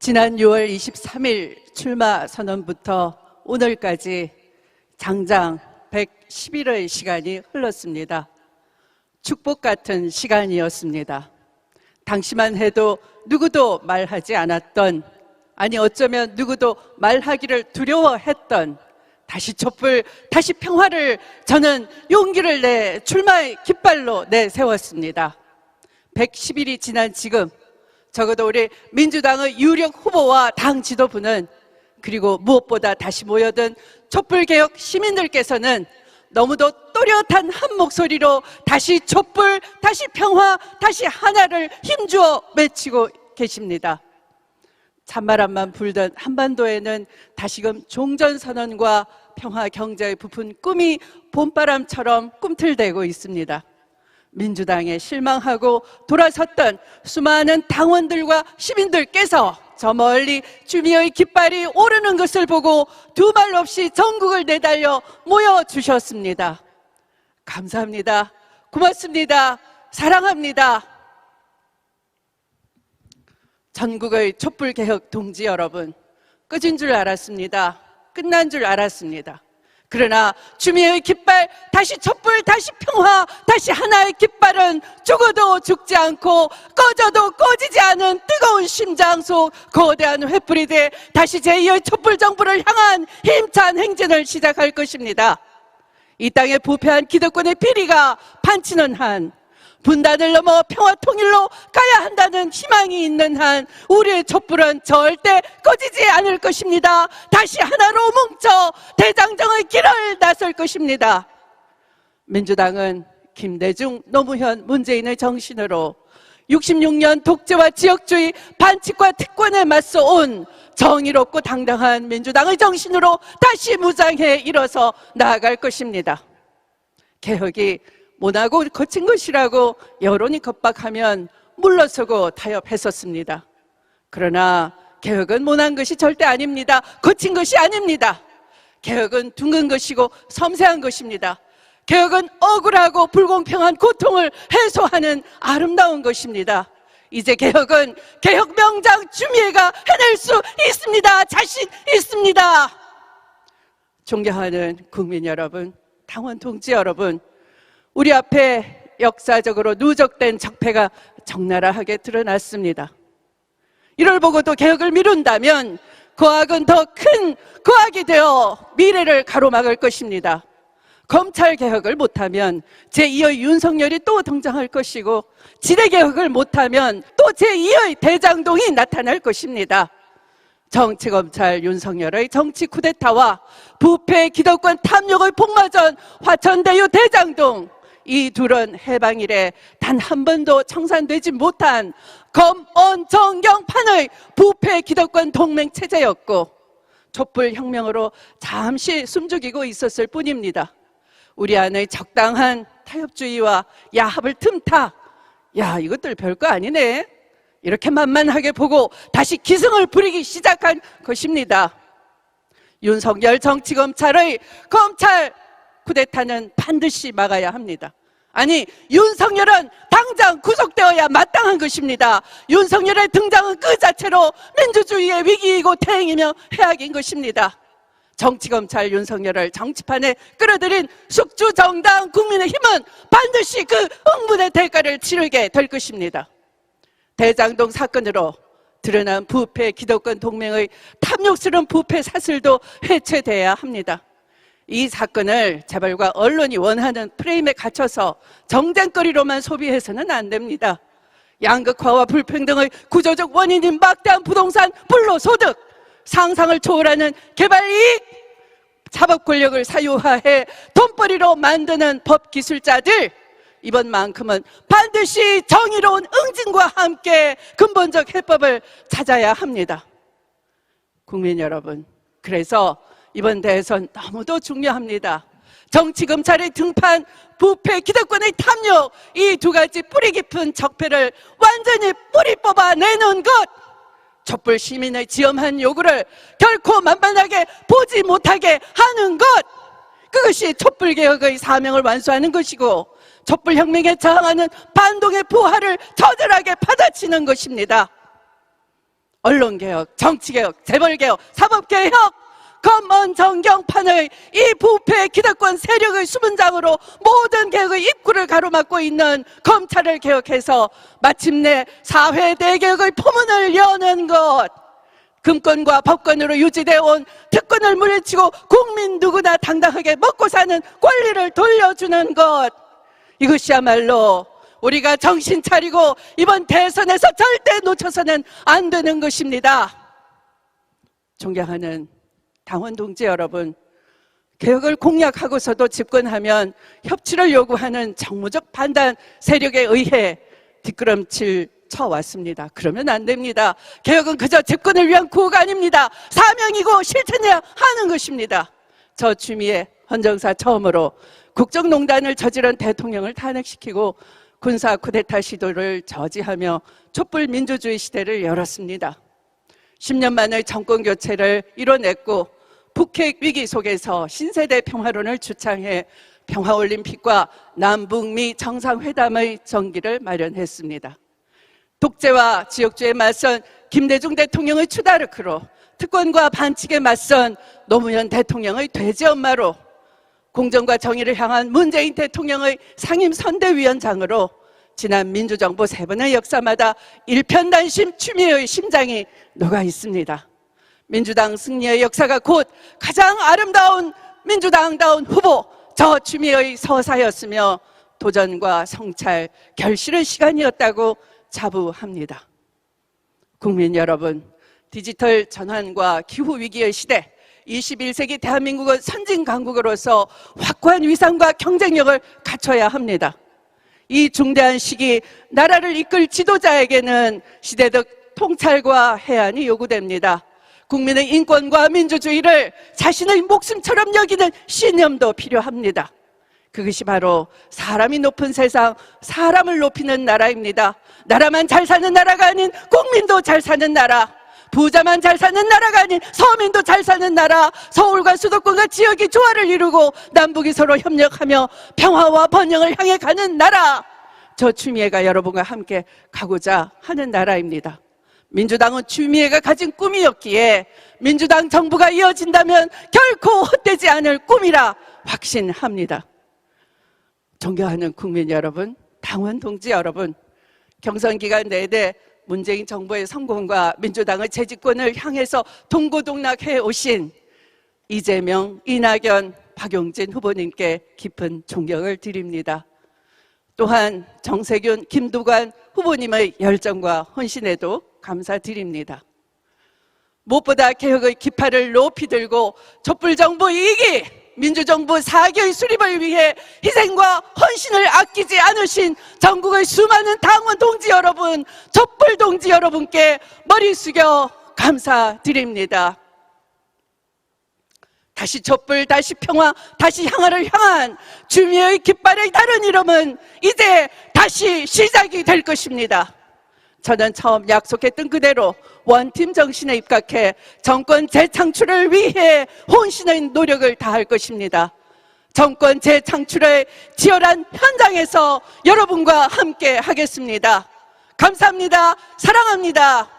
지난 6월 23일 출마 선언부터 오늘까지 장장 111의 시간이 흘렀습니다. 축복 같은 시간이었습니다. 당시만 해도 누구도 말하지 않았던, 아니 어쩌면 누구도 말하기를 두려워했던 다시 촛불, 다시 평화를 저는 용기를 내 출마의 깃발로 내세웠습니다. 110일이 지난 지금 적어도 우리 민주당의 유력 후보와 당 지도부는, 그리고 무엇보다 다시 모여든 촛불개혁 시민들께서는 너무도 또렷한 한 목소리로 다시 촛불, 다시 평화, 다시 하나를 힘주어 외치고 계십니다. 찬바람만 불던 한반도에는 다시금 종전선언과 평화 경제의 부푼 꿈이 봄바람처럼 꿈틀대고 있습니다. 민주당에 실망하고 돌아섰던 수많은 당원들과 시민들께서 저 멀리 주미의 깃발이 오르는 것을 보고 두 말 없이 전국을 내달려 모여주셨습니다. 감사합니다. 고맙습니다. 사랑합니다. 전국의 촛불개혁 동지 여러분, 끝인 줄 알았습니다. 끝난 줄 알았습니다. 그러나 주미의 깃발, 다시 촛불, 다시 평화, 다시 하나의 깃발은 죽어도 죽지 않고 꺼져도 꺼지지 않은 뜨거운 심장 속 거대한 횃불이 돼 다시 제2의 촛불 정부를 향한 힘찬 행진을 시작할 것입니다. 이 땅의 부패한 기득권의 비리가 판치는 한, 분단을 넘어 평화 통일로 가야 한다는 희망이 있는 한 우리의 촛불은 절대 꺼지지 않을 것입니다. 다시 하나로 뭉쳐 대장정의 길을 나설 것입니다. 민주당은 김대중, 노무현, 문재인의 정신으로 66년 독재와 지역주의, 반칙과 특권에 맞서온 정의롭고 당당한 민주당의 정신으로 다시 무장해 일어서 나아갈 것입니다. 개혁이 모나고 거친 것이라고 여론이 겁박하면 물러서고 타협했었습니다. 그러나 개혁은 모난 것이 절대 아닙니다. 거친 것이 아닙니다. 개혁은 둥근 것이고 섬세한 것입니다. 개혁은 억울하고 불공평한 고통을 해소하는 아름다운 것입니다. 이제 개혁은 개혁 명장 주미애가 해낼 수 있습니다. 자신 있습니다. 존경하는 국민 여러분, 당원 동지 여러분, 우리 앞에 역사적으로 누적된 적폐가 적나라하게 드러났습니다. 이를 보고도 개혁을 미룬다면 그 악은 더 큰 그 악이 되어 미래를 가로막을 것입니다. 검찰 개혁을 못하면 제2의 윤석열이 또 등장할 것이고, 지대개혁을 못하면 또 제2의 대장동이 나타날 것입니다. 정치검찰 윤석열의 정치 쿠데타와 부패 기득권 탐욕의 복마전 화천대유 대장동, 이 둘은 해방 이래 단 한 번도 청산되지 못한 검언정경판의 부패 기득권 동맹 체제였고, 촛불혁명으로 잠시 숨죽이고 있었을 뿐입니다. 우리 안의 적당한 타협주의와 야합을 틈타, 야 이것들 별거 아니네, 이렇게 만만하게 보고 다시 기승을 부리기 시작한 것입니다. 윤석열 정치검찰의 검찰 쿠데타는 반드시 막아야 합니다. 아니, 윤석열은 당장 구속되어야 마땅한 것입니다. 윤석열의 등장은 그 자체로 민주주의의 위기이고 태행이며 해악인 것입니다. 정치검찰 윤석열을 정치판에 끌어들인 숙주정당 국민의힘은 반드시 그 응분의 대가를 치르게 될 것입니다. 대장동 사건으로 드러난 부패 기득권 동맹의 탐욕스러운 부패 사슬도 해체돼야 합니다. 이 사건을 재벌과 언론이 원하는 프레임에 갇혀서 정쟁거리로만 소비해서는 안 됩니다. 양극화와 불평등의 구조적 원인인 막대한 부동산 불로소득, 상상을 초월하는 개발이익, 자법 권력을 사유화해 돈벌이로 만드는 법기술자들, 이번만큼은 반드시 정의로운 응징과 함께 근본적 해법을 찾아야 합니다. 국민 여러분, 그래서 이번 대선 너무도 중요합니다. 정치검찰의 등판, 부패 기득권의 탐욕, 이 두 가지 뿌리 깊은 적폐를 완전히 뿌리 뽑아내는 것, 촛불 시민의 지엄한 요구를 결코 만만하게 보지 못하게 하는 것, 그것이 촛불개혁의 사명을 완수하는 것이고, 촛불혁명에 저항하는 반동의 부활을 처절하게 받아치는 것입니다. 언론개혁, 정치개혁, 재벌개혁, 사법개혁, 검언 정경판의 이 부패 기득권 세력의 수문장으로 모든 개혁의 입구를 가로막고 있는 검찰을 개혁해서 마침내 사회 대개혁의 포문을 여는 것, 금권과 법권으로 유지되어 온 특권을 물리치고 국민 누구나 당당하게 먹고 사는 권리를 돌려주는 것, 이것이야말로 우리가 정신 차리고 이번 대선에서 절대 놓쳐서는 안 되는 것입니다. 존경하는 당원 동지 여러분, 개혁을 공약하고서도 집권하면 협치를 요구하는 정무적 판단 세력에 의해 뒷걸음질 쳐왔습니다. 그러면 안 됩니다. 개혁은 그저 집권을 위한 구호가 아닙니다. 사명이고 실천해야 하는 것입니다. 저 추미애 헌정사 처음으로 국정농단을 저지른 대통령을 탄핵시키고 군사 쿠데타 시도를 저지하며 촛불 민주주의 시대를 열었습니다. 10년 만의 정권 교체를 이뤄냈고 북핵 위기 속에서 신세대 평화론을 주창해 평화올림픽과 남북미 정상회담의 전기를 마련했습니다. 독재와 지역주의에 맞선 김대중 대통령의 추다르크로, 특권과 반칙에 맞선 노무현 대통령의 돼지 엄마로, 공정과 정의를 향한 문재인 대통령의 상임선대위원장으로 지난 민주정부 3번의 역사마다 일편단심 추미애의 심장이 녹아 있습니다. 민주당 승리의 역사가 곧 가장 아름다운 민주당다운 후보 저 추미애의 서사였으며 도전과 성찰, 결실의 시간이었다고 자부합니다. 국민 여러분, 디지털 전환과 기후위기의 시대, 21세기 대한민국은 선진 강국으로서 확고한 위상과 경쟁력을 갖춰야 합니다. 이 중대한 시기 나라를 이끌 지도자에게는 시대적 통찰과 해안이 요구됩니다. 국민의 인권과 민주주의를 자신의 목숨처럼 여기는 신념도 필요합니다. 그것이 바로 사람이 높은 세상, 사람을 높이는 나라입니다. 나라만 잘 사는 나라가 아닌 국민도 잘 사는 나라, 부자만 잘 사는 나라가 아닌 서민도 잘 사는 나라, 서울과 수도권과 지역이 조화를 이루고 남북이 서로 협력하며 평화와 번영을 향해 가는 나라, 저 추미애가 여러분과 함께 가고자 하는 나라입니다. 민주당은 추미애가 가진 꿈이었기에 민주당 정부가 이어진다면 결코 헛되지 않을 꿈이라 확신합니다. 존경하는 국민 여러분, 당원 동지 여러분, 경선 기간 내내 문재인 정부의 성공과 민주당의 재집권을 향해서 동고동락해 오신 이재명, 이낙연, 박용진 후보님께 깊은 존경을 드립니다. 또한 정세균, 김두관 후보님의 열정과 헌신에도 감사드립니다. 무엇보다 개혁의 깃발을 높이 들고 촛불정부 2기, 민주정부 4기의 수립을 위해 희생과 헌신을 아끼지 않으신 전국의 수많은 당원 동지 여러분, 촛불 동지 여러분께 머리 숙여 감사드립니다. 다시 촛불, 다시 평화, 다시 향화를 향한 추미애의 깃발의 다른 이름은 이제 다시 시작이 될 것입니다. 저는 처음 약속했던 그대로 원팀 정신에 입각해 정권 재창출을 위해 혼신의 노력을 다할 것입니다. 정권 재창출의 치열한 현장에서 여러분과 함께 하겠습니다. 감사합니다. 사랑합니다.